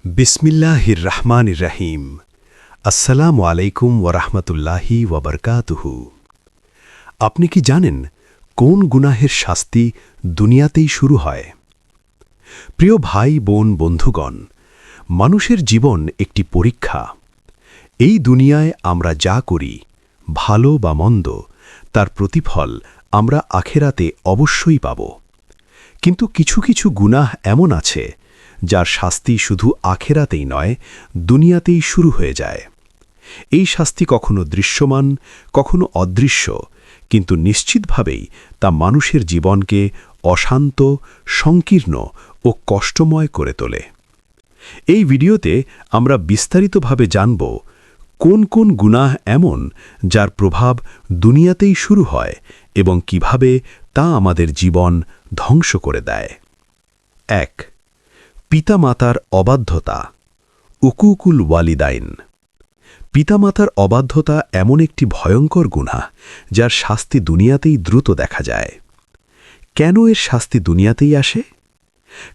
বিসমিল্লাহির রহমানির রহিম। আসসালামু আলাইকুম ওয়ারাহমাতুল্লাহি ওয়াবারকাতুহু। আপনি কি জানেন কোন গুনাহের শাস্তি দুনিয়াতেই শুরু হয়? প্রিয় ভাই বোন বন্ধুগণ, মানুষের জীবন একটি পরীক্ষা। এই দুনিয়ায় আমরা যা করি, ভালো বা মন্দ, তার প্রতিফল আমরা আখেরাতে অবশ্যই পাব। কিন্তু কিছু কিছু গুনাহ এমন আছে যার শাস্তি শুধু আখেরাতেই নয়, দুনিয়াতেই শুরু হয়ে যায়। এই শাস্তি কখনো দৃশ্যমান, কখনো অদৃশ্য, কিন্তু নিশ্চিতভাবেই তা মানুষের জীবনকে অশান্ত, সংকীর্ণ ও কষ্টময় করে তোলে। এই ভিডিওতে আমরা বিস্তারিতভাবে জানব কোন কোন গুনাহ এমন যার প্রভাব দুনিয়াতেই শুরু হয় এবং কিভাবে তা আমাদের জীবন ধ্বংস করে দেয়। ১. পিতামাতার অবাধ্যতা, উকুকুল ওয়ালিদাইন। পিতামাতার অবাধ্যতা এমন একটি ভয়ঙ্কর গুনাহ যার শাস্তি দুনিয়াতেই দ্রুত দেখা যায়। কেন এর শাস্তি দুনিয়াতেই আসে?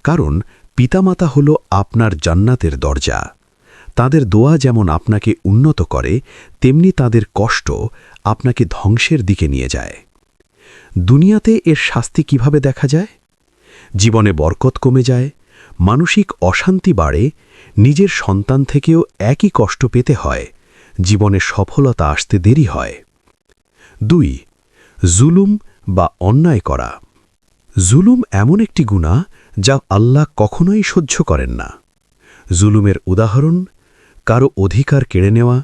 কারণ পিতামাতা হল আপনার জান্নাতের দরজা। তাদের দোয়া যেমন আপনাকে উন্নত করে, তেমনি তাদের কষ্ট আপনাকে ধ্বংসের দিকে নিয়ে যায়। দুনিয়াতে এর শাস্তি কিভাবে দেখা যায়? জীবনে বরকত কমে যায়, মানসিক অশান্তি বাড়ে, নিজের সন্তান থেকেও একই কষ্ট পেতে হয়, জীবনে সফলতা আসতে দেরি হয়। ২. জুলুম বা অন্যায় করা। জুলুম এমন একটি গুনাহ যা আল্লাহ কখনোই সহ্য করেন না। জুলুমের উদাহরণ: কারো অধিকার কেড়ে নেওয়া,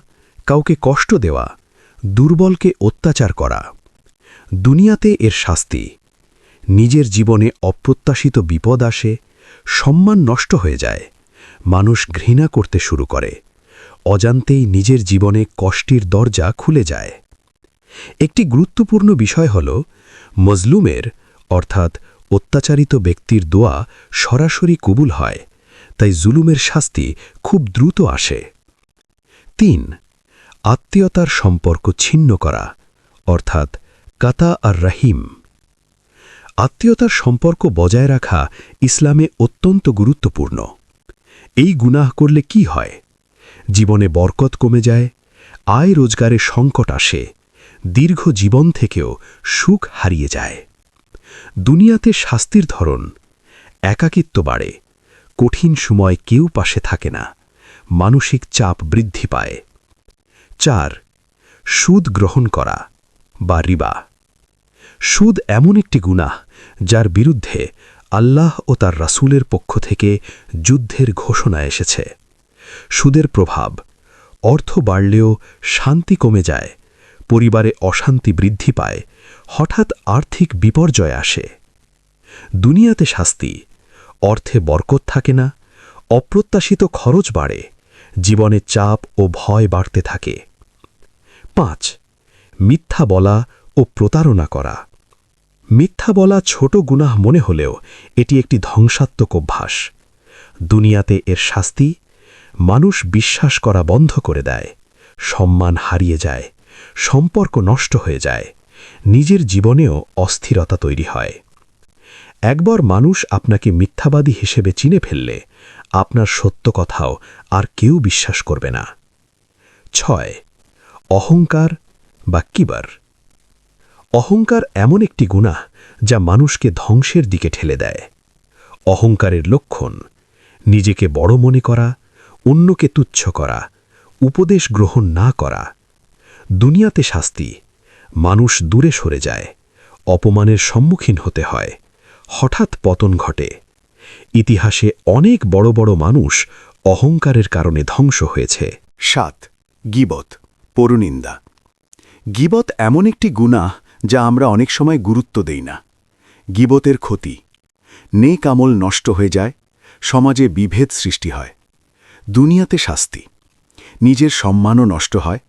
কাউকে কষ্ট দেওয়া, দুর্বলকে অত্যাচার করা। দুনিয়াতে এর শাস্তি: নিজের জীবনে অপ্রত্যাশিত বিপদ আসে, সম্মান নষ্ট হয়ে যায়, মানুষ ঘৃণা করতে শুরু করে, অজান্তেই নিজের জীবনে কষ্টের দরজা খুলে যায়। একটি গুরুত্বপূর্ণ বিষয় হল, মজলুমের অর্থাৎ অত্যাচারিত ব্যক্তির দোয়া সরাসরি কবুল হয়, তাই জুলুমের শাস্তি খুব দ্রুত আসে। ৩. আত্মীয়তার সম্পর্ক ছিন্ন করা অর্থাৎ কাতা আর রাহিম। আত্মীয়তার সম্পর্ক বজায় রাখা ইসলামে অত্যন্ত গুরুত্বপূর্ণ। এই গুনাহ করলে কি হয়? জীবনে বরকত কমে যায়, আয় রোজগারে সংকট আসে, দীর্ঘ জীবন থেকেও সুখ হারিয়ে যায়। দুনিয়াতে শাস্তির ধরন: একাকিত্ব বাড়ে, কঠিন সময় কেউ পাশে থাকে না, মানসিক চাপ বৃদ্ধি পায়। ৪. সুদ গ্রহণ করা বা রিবা। সুদ এমন একটি গুনাহ যার বিরুদ্ধে আল্লাহ ও তার রাসূলের পক্ষ থেকে যুদ্ধের ঘোষণা এসেছে। সুদের প্রভাব: অর্থ বাড়লেও শান্তি কমে যায়, পরিবারে অশান্তি বৃদ্ধি পায়, হঠাৎ আর্থিক বিপর্যয় আসে। দুনিয়াতে শাস্তি: অর্থে বরকত থাকে না, অপ্রত্যাশিত খরচ বাড়ে, জীবনে চাপ ও ভয় বাড়তে থাকে। ৫. মিথ্যা বলা ও প্রতারণা করা। মিথ্যা বলা ছোট গুনাহ মনে হলেও এটি একটি ধ্বংসাত্মক অভ্যাস। দুনিয়াতে এর শাস্তি: মানুষ বিশ্বাস করা বন্ধ করে দেয়, সম্মান হারিয়ে যায়, সম্পর্ক নষ্ট হয়ে যায়, নিজের জীবনেও অস্থিরতা তৈরি হয়। একবার মানুষ আপনাকে মিথ্যাবাদী হিসেবে চিনে ফেললে আপনার সত্য কথাও আর কেউ বিশ্বাস করবে না। ৬. অহংকার বা কিবার। অহংকার এমন একটি গুনাহ যা মানুষকে ধ্বংসের দিকে ঠেলে দেয়। অহংকারের লক্ষণ: নিজেকে বড় মনে করা, অন্যকে তুচ্ছ করা, উপদেশ গ্রহণ না করা। দুনিয়াতে শাস্তি: মানুষ দূরে সরে যায়, অপমানের সম্মুখীন হতে হয়, হঠাৎ পতন ঘটে। ইতিহাসে অনেক বড় বড় মানুষ অহংকারের কারণে ধ্বংস হয়েছে। ৭. গীবত, পরনিন্দা। গীবত এমন একটি গুনাহ যা আমরা অনেক সময় গুরুত্ব দেই না। গীবতের ক্ষতি: নেক আমল নষ্ট হয়ে যায়, সমাজে বিভেদ সৃষ্টি হয়। দুনিয়াতে শাস্তি: নিজের সম্মানও নষ্ট হয়,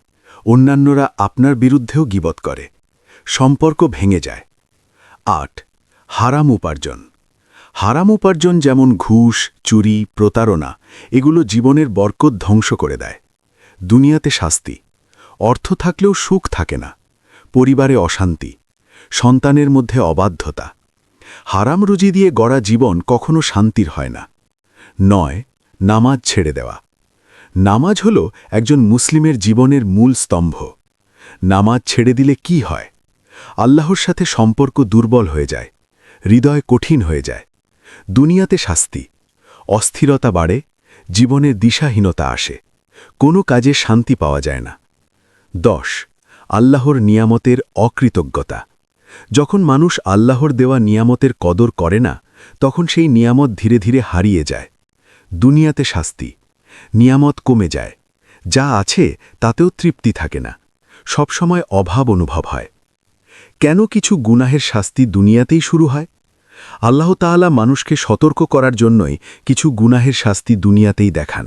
অন্যান্যরা আপনার বিরুদ্ধেও গীবত করে, সম্পর্ক ভেঙে যায়। ৮. হারাম উপার্জন। হারাম উপার্জন যেমন ঘুষ, চুরি, প্রতারণা, এগুলো জীবনের বরকত ধ্বংস করে দেয়। দুনিয়াতে শাস্তি: অর্থ থাকলেও সুখ থাকে না, পরিবারে অশান্তি, সন্তানের মধ্যে অবাধ্যতা। হারাম রুজি দিয়ে গড়া জীবন কখনো শান্তির হয় না। ৯. নামাজ ছেড়ে দেওয়া। নামাজ হল একজন মুসলিমের জীবনের মূল স্তম্ভ। নামাজ ছেড়ে দিলে কি হয়? আল্লাহর সাথে সম্পর্ক দুর্বল হয়ে যায়, হৃদয় কঠিন হয়ে যায়, দুনিয়াতে শাস্তি, অস্থিরতা বাড়ে, জীবনের দিশাহীনতা আসে, কোনো কাজে শান্তি পাওয়া যায় না। 10. আল্লাহর নিয়ামতের অকৃতজ্ঞতা। যখন মানুষ আল্লাহর দেওয়া নিয়ামতের কদর করে না, তখন সেই নিয়ামত ধীরে ধীরে হারিয়ে যায়। দুনিয়াতে শাস্তি, নিয়ামত কমে যায়, যা আছে তাতেও তৃপ্তি থাকে না, সবসময় অভাব অনুভব হয়। কেন কিছু গুনাহের শাস্তি দুনিয়াতেই শুরু হয়? আল্লাহ তাআলা মানুষকে সতর্ক করার জন্যই কিছু গুনাহের শাস্তি দুনিয়াতেই দেখান।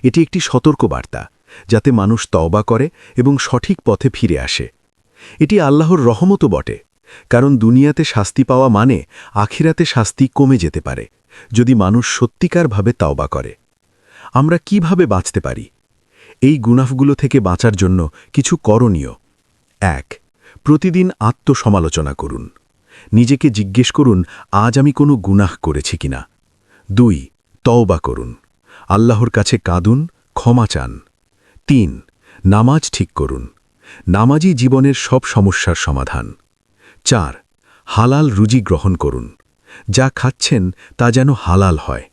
এটি একটি সতর্ক বার্তা, যাতে মানুষ তওবা করে এবং সঠিক পথে ফিরে আসে। এটি আল্লাহর রহমতও বটে, কারণ দুনিয়াতে শাস্তি পাওয়া মানে আখিরাতে শাস্তি কমে যেতে পারে, যদি মানুষ সত্যিকারভাবে তওবা করে। আমরা কিভাবে বাঁচতে পারি? এই গুনাহগুলো থেকে বাঁচার জন্য কিছু করণীয়। 1. প্রতিদিন আত্মসমালোচনা করুন। নিজেকে জিজ্ঞেস করুন, আজ আমি কোনো গুনাহ করেছি কিনা। 2. তওবা করুন। আল্লাহর কাছে কাঁদুন, ক্ষমা চান। 3. নামাজ ঠিক করুন। নামাজই জীবনের সব সমস্যার সমাধান। 4. হালাল রুজি গ্রহণ করুন। যা খাচ্ছেন তা যেন হালাল হয়।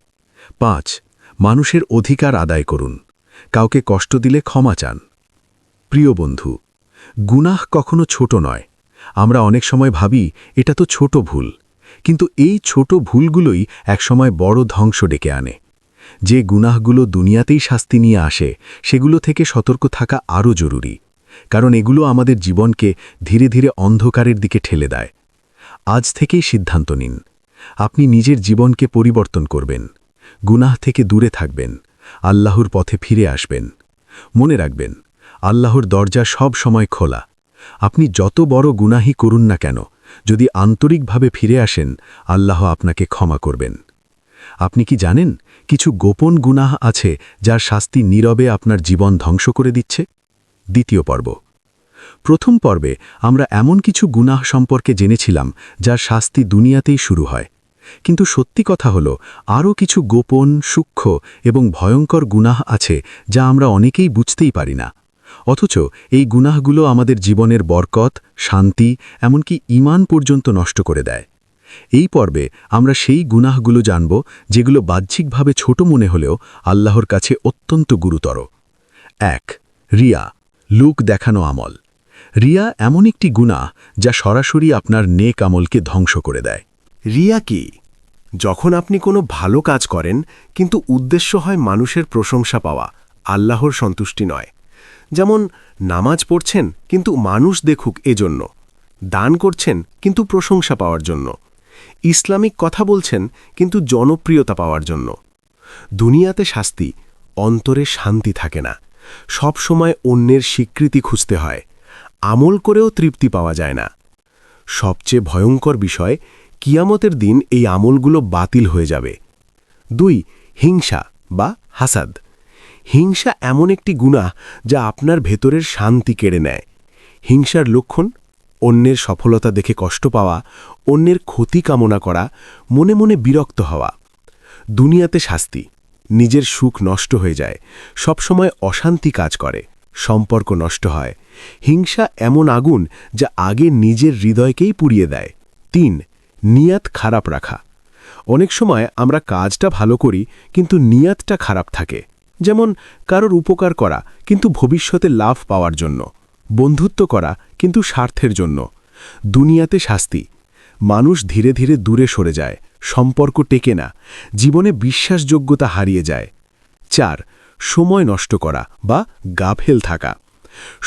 5. মানুষের অধিকার আদায় করুন। কাউকে কষ্ট দিলে ক্ষমা চান। প্রিয় বন্ধু, গুনাহ কখনো ছোট নয়। আমরা অনেক সময় ভাবি এটা তো ছোট ভুল, কিন্তু এই ছোট ভুলগুলোই একসময় বড় ধ্বংস ডেকে আনে। যে গুনাহগুলো দুনিয়াতেই শাস্তি নিয়ে আসে, সেগুলো থেকে সতর্ক থাকা আরও জরুরি, কারণ এগুলো আমাদের জীবনকে ধীরে ধীরে অন্ধকারের দিকে ঠেলে দেয়। আজ থেকেই সিদ্ধান্ত নিন, আপনি নিজের জীবনকে পরিবর্তন করবেন, গুনাহ থেকে দূরে থাকবেন, আল্লাহর পথে ফিরে আসবেন। মনে রাখবেন, আল্লাহর দরজা সব সময় খোলা। আপনি যত বড় গুনাহই করুন না কেন, যদি আন্তরিকভাবে ফিরে আসেন, আল্লাহ আপনাকে ক্ষমা করবেন। আপনি কি জানেন, কিছু গোপন গুনাহ আছে যার শাস্তি নীরবে আপনার জীবন ধ্বংস করে দিচ্ছে? দ্বিতীয় পর্ব। প্রথম পর্বে আমরা এমন কিছু গুনাহ সম্পর্কে জেনেছিলাম যার শাস্তি দুনিয়াতেই শুরু হয়, কিন্তু সত্যি কথা হলো আরও কিছু গোপন, সূক্ষ্ম এবং ভয়ঙ্কর গুনাহ আছে যা আমরা অনেকেই বুঝতেই পারি না। অথচ এই গুনাহগুলো আমাদের জীবনের বরকত, শান্তি, এমনকি ঈমান পর্যন্ত নষ্ট করে দেয়। এই পর্বে আমরা সেই গুনাহগুলো জানব যেগুলো বাহ্যিকভাবে ছোট মনে হলেও আল্লাহর কাছে অত্যন্ত গুরুতর। 1. রিয়া, লোক দেখানো আমল। রিয়া এমন একটি গুনাহ যা সরাসরি আপনার নেক আমলকে ধ্বংস করে দেয়। রিয়া কি? যখন আপনি কোনো ভালো কাজ করেন, কিন্তু উদ্দেশ্য হয় মানুষের প্রশংসা পাওয়া, আল্লাহর সন্তুষ্টি নয়। যেমন নামাজ পড়ছেন কিন্তু মানুষ দেখুক এজন্য, দান করছেন কিন্তু প্রশংসা পাওয়ার জন্য, ইসলামিক কথা বলছেন কিন্তু জনপ্রিয়তা পাওয়ার জন্য। দুনিয়াতে শাস্তি, অন্তরে শান্তি থাকে না, সব সময় অন্যের স্বীকৃতি খুঁজতে হয়, আমল করেও তৃপ্তি পাওয়া যায় না। সবচেয়ে ভয়ঙ্কর বিষয়, কিয়ামতের দিন এই আমলগুলো বাতিল হয়ে যাবে। 2. হিংসা বা হাসাদ। হিংসা এমন একটি গুনাহ যা আপনার ভেতরের শান্তি কেড়ে নেয়। হিংসার লক্ষণ, অন্যের সফলতা দেখে কষ্ট পাওয়া, অন্যের ক্ষতি কামনা করা, মনে মনে বিরক্ত হওয়া। দুনিয়াতে শাস্তি, নিজের সুখ নষ্ট হয়ে যায়, সবসময় অশান্তি কাজ করে, সম্পর্ক নষ্ট হয়। হিংসা এমন আগুন যা আগে নিজের হৃদয়কেই পুড়িয়ে দেয়। 3. নিয়াত খারাপ রাখা। অনেক সময় আমরা কাজটা ভালো করি কিন্তু নিয়াতটা খারাপ থাকে, যেমন কারোর উপকার করা কিন্তু ভবিষ্যতে লাভ পাওয়ার জন্য, বন্ধুত্ব করা কিন্তু স্বার্থের জন্য। দুনিয়াতে শাস্তি, মানুষ ধীরে ধীরে দূরে সরে যায়, সম্পর্ক টেকে না, জীবনে বিশ্বাসযোগ্যতা হারিয়ে যায়। 4. সময় নষ্ট করা বা গাফেল থাকা।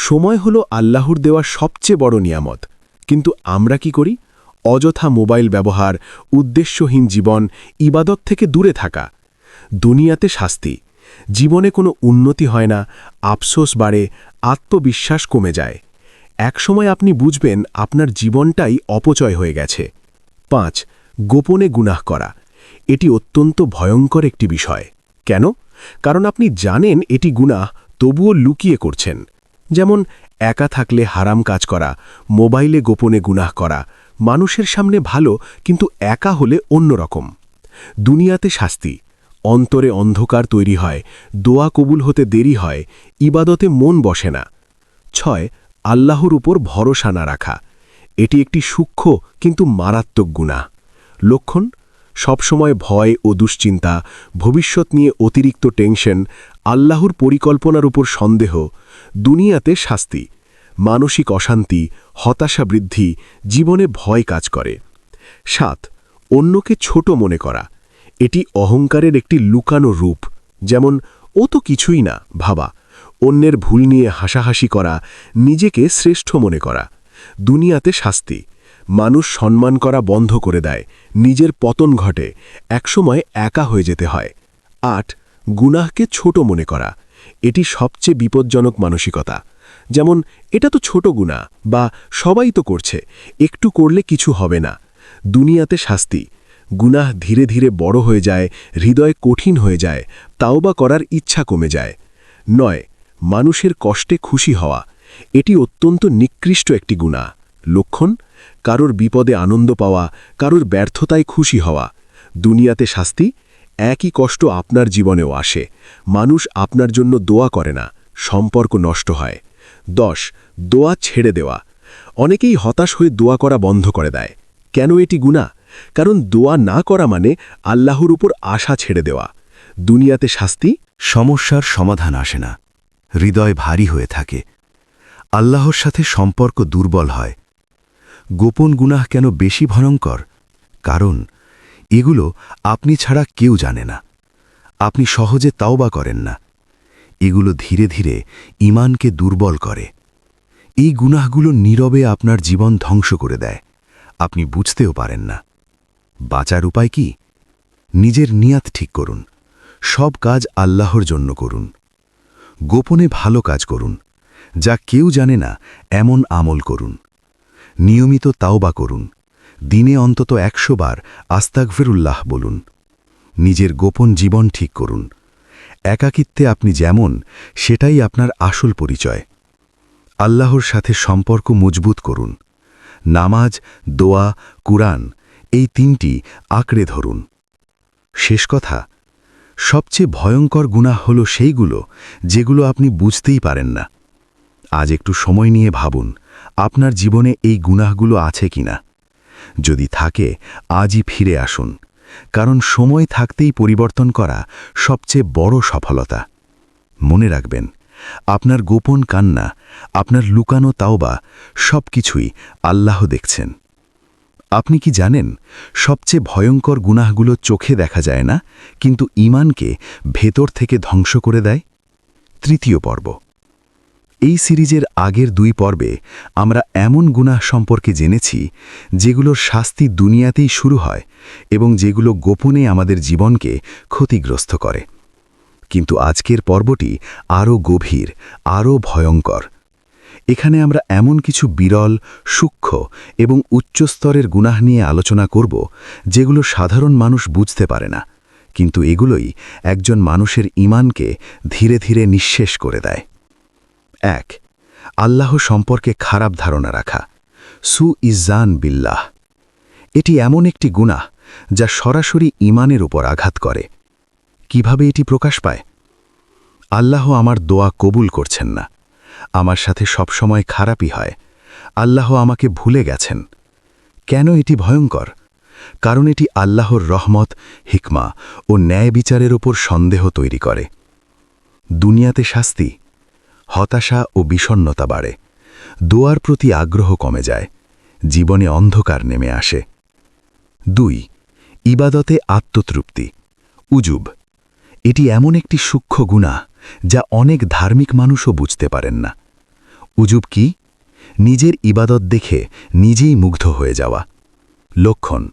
সময় হলো আল্লাহর দেওয়া সবচেয়ে বড় নিয়ামত, কিন্তু আমরা কি করি? অযথা মোবাইল ব্যবহার, উদ্দেশ্যহীন জীবন, ইবাদত থেকে দূরে থাকা। দুনিয়াতে শাস্তি, জীবনে কোনো উন্নতি হয় না, আফসোস বাড়ে, আত্মবিশ্বাস কমে যায়। একসময় আপনি বুঝবেন আপনার জীবনটাই অপচয় হয়ে গেছে। 5. গোপনে গুনাহ করা। এটি অত্যন্ত ভয়ঙ্কর একটি বিষয়। কেন? কারণ আপনি জানেন এটি গুনাহ, তবুও লুকিয়ে করছেন। যেমন একা থাকলে হারাম কাজ করা, মোবাইলে গোপনে গুনাহ করা, মানুষের সামনে ভালো কিন্তু একা হলে অন্যরকম। দুনিয়াতে শাস্তি, অন্তরে অন্ধকার তৈরি হয়, দোয়া কবুল হতে দেরি হয়, ইবাদতে মন বসে না। 6. আল্লাহর উপর ভরসা না রাখা। এটি একটি সূক্ষ্ম কিন্তু মারাত্মক গুনাহ। লক্ষণ: সবসময় ভয় ও দুশ্চিন্তা, ভবিষ্যৎ নিয়ে অতিরিক্ত টেনশন, আল্লাহর পরিকল্পনার উপর সন্দেহ, দুনিয়াতে শাস্তি, মানসিক অশান্তি, হতাশা বৃদ্ধি, জীবনে ভয় কাজ করে। 7. অন্যকে ছোট মনে করা। এটি অহংকারের একটি লুকানো রূপ, যেমন ও তো কিছুই না ভাবা, অন্যের ভুল নিয়ে হাসাহাসি করা, নিজেকে শ্রেষ্ঠ মনে করা। দুনিয়াতে শাস্তি, মানুষ সম্মান করা বন্ধ করে দেয়, নিজের পতন ঘটে, একসময় একা হয়ে যেতে হয়। 8. গুনাহকে ছোট মনে করা। এটি সবচেয়ে বিপজ্জনক মানসিকতা, যেমন এটা তো ছোট গুনাহ বা সবাই তো করছে, একটু করলে কিছু হবে না। দুনিয়াতে শাস্তি, গুনাহ ধীরে ধীরে বড় হয়ে যায়, হৃদয় কঠিন হয়ে যায়, তাওবা করার ইচ্ছা কমে যায়। 9. মানুষের কষ্টে খুশি হওয়া। এটি অত্যন্ত নিকৃষ্ট একটি গুনাহ। লক্ষণ: কারোর বিপদে আনন্দ পাওয়া, কারোর ব্যর্থতায় খুশি হওয়া। দুনিয়াতে শাস্তি, একই কষ্ট আপনার জীবনেও আসে, মানুষ আপনার জন্য দোয়া করে না, সম্পর্ক নষ্ট হয়। 10. দোয়া ছেড়ে দেওয়া। অনেকেই হতাশ হয়ে দোয়া করা বন্ধ করে দেয়। কেন এটি গুনাহ? কারণ দোয়া না করা মানে আল্লাহর উপর আশা ছেড়ে দেওয়া। দুনিয়াতে শাস্তি, সমস্যার সমাধান আসে না, হৃদয় ভারী হয়ে থাকে, আল্লাহর সাথে সম্পর্ক দুর্বল হয়। গোপন গুনাহ কেন বেশি ভয়ঙ্কর? কারণ এগুলো আপনি ছাড়া কেউ জানে না, আপনি সহজে তাওবা করেন না। এগুলো ধীরে ধীরে ঈমানকে দুর্বল করে। এই গুনাহগুলো নীরবে আপনার জীবন ধ্বংস করে দেয়, আপনি বুঝতেও পারেন না। বাঁচার উপায় কি? নিজের নিয়াত ঠিক করুন, সব কাজ আল্লাহর জন্য করুন। গোপনে ভালো কাজ করুন, যা কেউ জানে না এমন আমল করুন। নিয়মিত তাওবা করুন, দিনে অন্তত 100 বার আস্তাগফিরুল্লাহ বলুন। নিজের গোপন জীবন ঠিক করুন। একাকিত্বে আপনি যেমন, সেটাই আপনার আসল পরিচয়। আল্লাহর সাথে সম্পর্ক মজবুত করুন। নামাজ, দোয়া, কুরআন, এই 3টি আঁকড়ে ধরুন। শেষ কথা, সবচেয়ে ভয়ঙ্কর গুনাহ হল সেইগুলো যেগুলো আপনি বুঝতেই পারেন না। আজ একটু সময় নিয়ে ভাবুন, আপনার জীবনে এই গুনাহগুলো আছে কিনা। যদি থাকে, আজই ফিরে আসুন, কারণ সময় থাকতেই পরিবর্তন করা সবচেয়ে বড় সফলতা। মনে রাখবেন, আপনার গোপন কান্না, আপনার লুকানো তাওবা, সবকিছুই আল্লাহ দেখছেন। আপনি কি জানেন, সবচেয়ে ভয়ঙ্কর গুনাহগুলো চোখে দেখা যায় না, কিন্তু ঈমানকে ভেতর থেকে ধ্বংস করে দেয়? তৃতীয় পর্ব। এই সিরিজের আগের 2 পর্বে আমরা এমন গুনাহ সম্পর্কে জেনেছি যেগুলোর শাস্তি দুনিয়াতেই শুরু হয় এবং যেগুলো গোপনে আমাদের জীবনকে ক্ষতিগ্রস্ত করে। কিন্তু আজকের পর্বটি আরও গভীর, আরও ভয়ঙ্কর। এখানে আমরা এমন কিছু বিরল, সূক্ষ্ম এবং উচ্চস্তরের গুনাহ নিয়ে আলোচনা করব যেগুলো সাধারণ মানুষ বুঝতে পারে না, কিন্তু এগুলোই একজন মানুষের ঈমানকে ধীরে ধীরে নিঃশেষ করে দেয়। 1. আল্লাহ সম্পর্কে খারাপ ধারণা রাখা, সুইজ্জান বিল্লাহ। এটি এমন একটি গুনাহ যা সরাসরি ঈমানের উপর আঘাত করে। কিভাবে এটি প্রকাশ পায়? আল্লাহ আমার দোয়া কবুল করছেন না, আমার সাথে সবসময় খারাপই হয়, আল্লাহ আমাকে ভুলে গেছেন। কেন এটি ভয়ঙ্কর? কারণ এটি আল্লাহর রহমত, হিকমা ও ন্যায় বিচারের ওপর সন্দেহ তৈরি করে। দুনিয়াতে শাস্তি, হতাশা ও বিষণ্ণতা বাড়ে, দোয়ার প্রতি আগ্রহ কমে যায়, জীবনে অন্ধকার নেমে আসে। 2. ইবাদতে আত্মতৃপ্তি, উজুব। এটি এমন একটি সূক্ষ্ম গুনাহ যা অনেক ধার্মিক মানুষও বুঝতে পারেন না। উজুব কি? নিজের ইবাদত দেখে নিজেই মুগ্ধ হয়ে যাওয়া। লক্ষণ: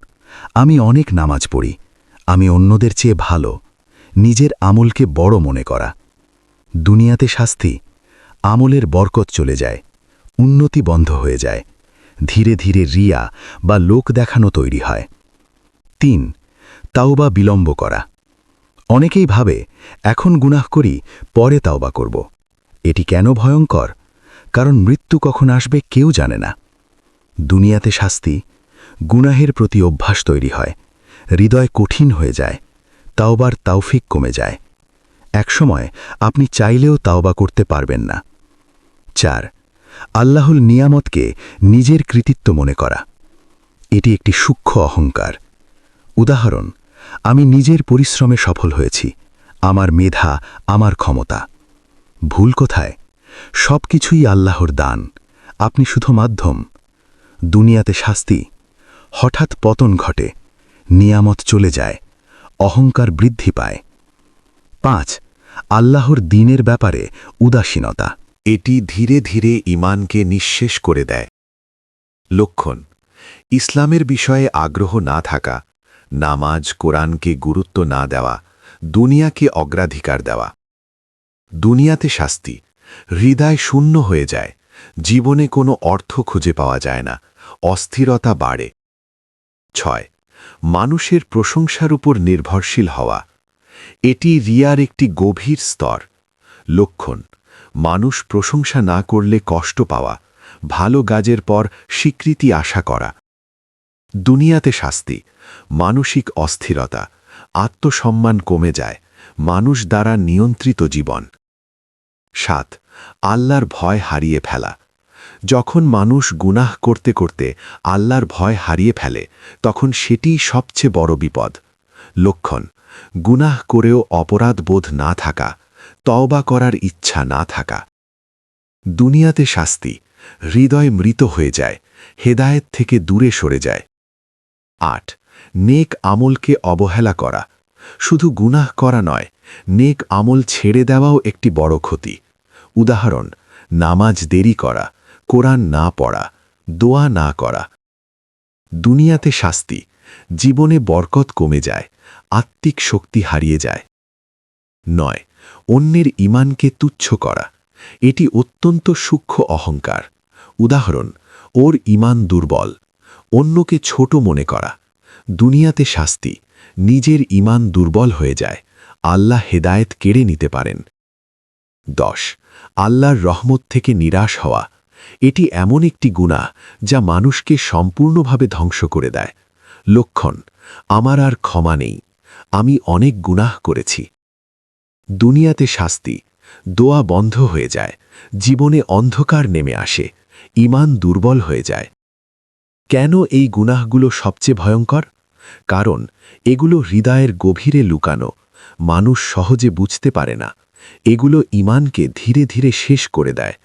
আমি অনেক নামাজ পড়ি, আমি অন্যদের চেয়ে ভালো, নিজের আমলকে বড় মনে করা। দুনিয়াতে শাস্তি, আমলের বরকত চলে যায়, উন্নতি বন্ধ হয়ে যায়, ধীরে ধীরে রিয়া বা লোক দেখানো তৈরি হয়। 3. তাওবা বিলম্ব করা। অনেকেই ভাবে, এখন গুনাহ করি, পরে তাওবা করব। এটি কেন ভয়ঙ্কর? কারণ মৃত্যু কখন আসবে কেউ জানে না। দুনিয়াতে শাস্তি, গুনাহের প্রতি অভ্যাস তৈরি হয়, হৃদয় কঠিন হয়ে যায়, তাওবার তাওফিক কমে যায়। একসময় আপনি চাইলেও তাওবা করতে পারবেন না। 4. আল্লাহর নিয়ামতকে নিজের কৃতিত্ব মনে করা। এটি একটি সূক্ষ্ম অহংকার। উদাহরণ, আমি নিজের পরিশ্রমে সফল হয়েছি, আমার মেধা, আমার ক্ষমতা। ভুল কোথায়? সব কিছুই আল্লাহর দান, আপনি শুধু মাধ্যম। দুনিয়াতে শাস্তি, হঠাৎ পতন ঘটে, নিয়ামত চলে যায়, অহংকার বৃদ্ধি পায়। 5. আল্লাহর দ্বীনের ব্যাপারে উদাসীনতা। এটি ধীরে ধীরে ঈমানকে নিঃশেষ করে দেয়। লক্ষণ: ইসলামের বিষয়ে আগ্রহ না থাকা, নামাজ কোরআনকে গুরুত্ব না দেওয়া, দুনিয়াকে অগ্রাধিকার দেওয়া। দুনিয়াতে শাস্তি, হৃদয় শূন্য হয়ে যায়, জীবনে কোনো অর্থ খুঁজে পাওয়া যায় না, অস্থিরতা বাড়ে। 6. মানুষের প্রশংসার উপর নির্ভরশীল হওয়া। এটি রিয়ার একটি গভীর স্তর। লক্ষণ: মানুষ প্রশংসা না করলে কষ্ট পাওয়া, ভালো কাজের পর স্বীকৃতি আশা করা। দুনিয়াতে শাস্তি, মানসিক অস্থিরতা, আত্মসম্মান কমে যায়, মানুষ দ্বারা নিয়ন্ত্রিত জীবন। 7. আল্লাহর ভয় হারিয়ে ফেলা। যখন মানুষ গুনাহ করতে করতে আল্লাহর ভয় হারিয়ে ফেলে, তখন সেটিই সবচেয়ে বড় বিপদ। লক্ষণ: গুনাহ করেও অপরাধ বোধ না থাকা, তওবা করার ইচ্ছা না থাকা। দুনিয়াতে শাস্তি, হৃদয় মৃত হয়ে যায়, হেদায়েত থেকে দূরে সরে যায়। 8. নেক আমলকে অবহেলা করা। শুধু গুনাহ করা নয়, নেক আমল ছেড়ে দেওয়াও একটি বড় ক্ষতি। উদাহরণ, নামাজ দেরি করা, কোরআন না পড়া, দোয়া না করা। দুনিয়াতে শাস্তি, জীবনে বরকত কমে যায়, আত্মিক শক্তি হারিয়ে যায়। 9. অন্যের ঈমানকে তুচ্ছ করা। এটি অত্যন্ত সূক্ষ্ম অহংকার। উদাহরণ, ওর ঈমান দুর্বল, অন্যকে ছোট মনে করা। দুনিয়াতে শাস্তি, নিজের ঈমান দুর্বল হয়ে যায়, আল্লাহ হেদায়েত কেড়ে নিতে পারেন। 10. আল্লাহর রহমত থেকে নিরাশ হওয়া। এটি এমন একটি গুনাহ যা মানুষকে সম্পূর্ণভাবে ধ্বংস করে দেয়। লক্ষণ: আমার আর ক্ষমা নেই, আমি অনেক গুনাহ করেছি। দুনিয়াতে শাস্তি, দোয়া বন্ধ হয়ে যায়, জীবনে অন্ধকার নেমে আসে, ঈমান দুর্বল হয়ে যায়। কেন এই গুনাহগুলো সবচেয়ে ভয়ঙ্কর? কারণ এগুলো হৃদয়ের গভীরে লুকানো, মানুষ সহজে বুঝতে পারে না। এগুলো ঈমানকে ধীরে ধীরে শেষ করে দেয়।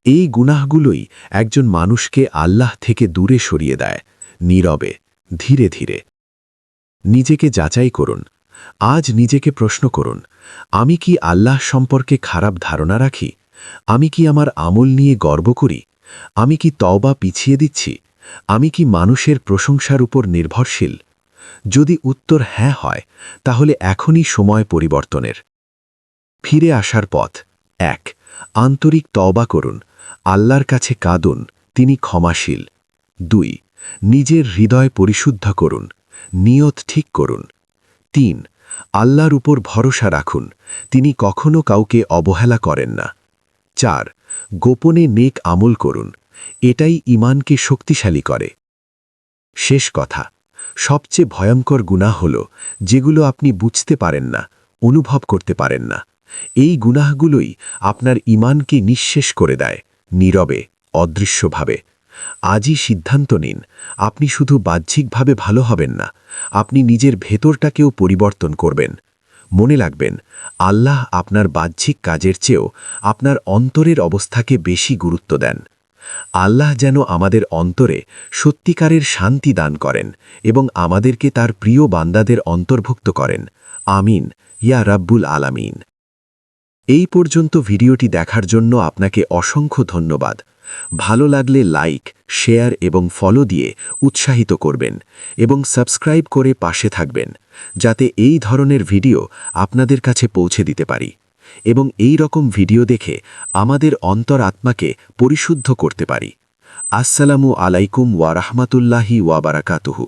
এই গুনাহগুলোই একজন মানুষকে আল্লাহ থেকে দূরে সরিয়ে দেয়, নীরবে, ধীরে ধীরে। নিজেকে যাচাই করুন। আজ নিজেকে প্রশ্ন করুন, আমি কি আল্লাহ সম্পর্কে খারাপ ধারণা রাখি? আমি কি আমার আমল নিয়ে গর্ব করি? আমি কি তওবা পিছিয়ে দিচ্ছি? আমি কি মানুষের প্রশংসার উপর নির্ভরশীল? যদি উত্তর হ্যাঁ হয়, তাহলে এখনই সময় পরিবর্তনের। ফিরে আসার পথ: 1. আন্তরিক তওবা করুন, আল্লাহর কাছে কাঁদুন, তিনি ক্ষমাশীল। 2. নিজের হৃদয় পরিশুদ্ধ করুন, নিয়ত ঠিক করুন। 3. আল্লাহর উপর ভরসা রাখুন, তিনি কখনো কাউকে অবহেলা করেন না। 4. গোপনে নেক আমল করুন, এটাই ঈমানকে শক্তিশালী করে। শেষ কথা, সবচেয়ে ভয়ঙ্কর গুনাহ হল যেগুলো আপনি বুঝতে পারেন না, অনুভব করতে পারেন না। এই গুনাহগুলোই আপনার ঈমানকে নিঃশেষ করে দেয়, নীরবে, অদৃশ্যভাবে। আজই সিদ্ধান্ত নিন, আপনি শুধু বাহ্যিকভাবে ভালো হবেন না, আপনি নিজের ভেতরটাকেও পরিবর্তন করবেন। মনে রাখবেন, আল্লাহ আপনার বাহ্যিক কাজের চেয়েও আপনার অন্তরের অবস্থাকে বেশি গুরুত্ব দেন। আল্লাহ যেন আমাদের অন্তরে সত্যিকারের শান্তি দান করেন এবং আমাদেরকে তার প্রিয় বান্দাদের অন্তর্ভুক্ত করেন। আমিন, ইয়া রাব্বুল আলামিন। এই পর্যন্ত ভিডিওটি দেখার জন্য আপনাকে অসংখ্য ধন্যবাদ। ভালো লাগলে লাইক, শেয়ার এবং ফলো দিয়ে উৎসাহিত করবেন এবং সাবস্ক্রাইব করে পাশে থাকবেন, যাতে এই ধরনের ভিডিও আপনাদের কাছে পৌঁছে দিতে পারি এবং এই রকম ভিডিও দেখে আমাদের অন্তরাত্মাকে পরিশুদ্ধ করতে পারি। আসসালামু আলাইকুম ওয়া রাহমাতুল্লাহি ওয়া বারাকাতুহু।